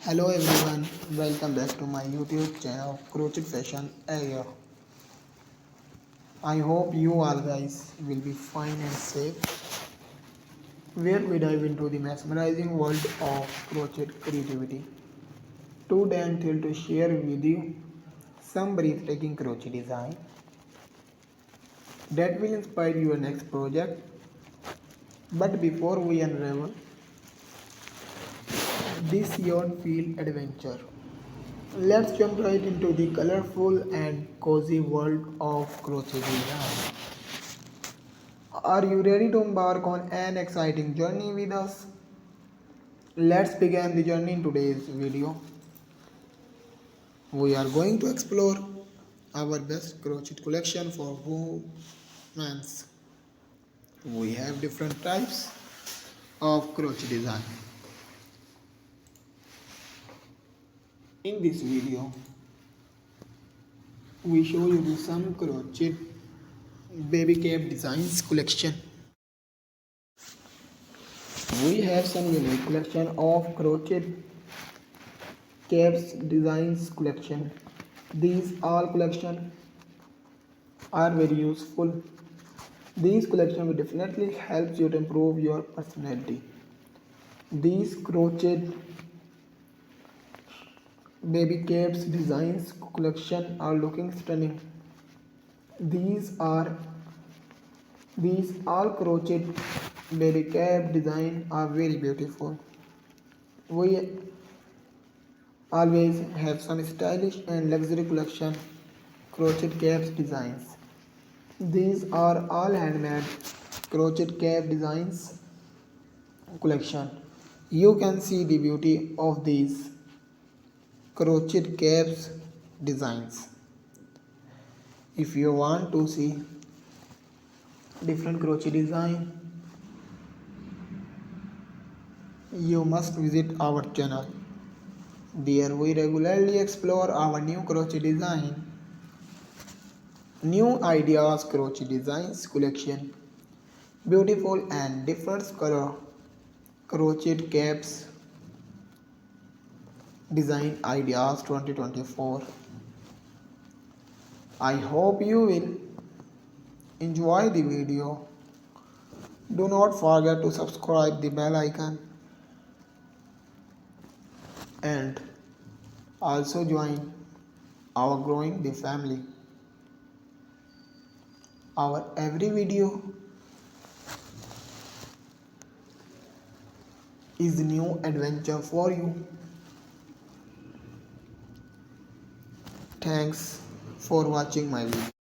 Hello everyone, welcome back to my YouTube channel Crochet Fashion Area. I hope you all guys will be fine and safe. Where we dive into the mesmerizing world of crochet creativity. Today I'm thrilled to share with you some breathtaking crochet design that will inspire your next project. But before we unravel this yarn field adventure, let's jump right into the colorful and cozy world of crochet design. Are you ready to embark on an exciting journey with us? Let's begin the journey in today's video. We are going to explore our best crochet collection for women. We have different types of crochet design. In this video, we show you some crochet baby cap designs collection. We have some unique collection of crochet caps designs collection. These all collection are very useful. These collection will definitely help you to improve your personality. These crochet baby caps designs collection are looking stunning. These are these all crochet baby cap design are very beautiful. We always have some stylish and luxury collection crochet caps designs. These are all handmade crochet cap designs collection. You can see the beauty of these crochet caps designs. If you want to see different crochet design, you must visit our channel. There we regularly explore our new crochet design, new ideas crochet designs collection, beautiful and different color crochet caps design ideas 2024. I hope you will enjoy the video. Do not forget to subscribe the bell icon and also join our growing the family. Our every video is new adventure for you. Thanks for watching my video.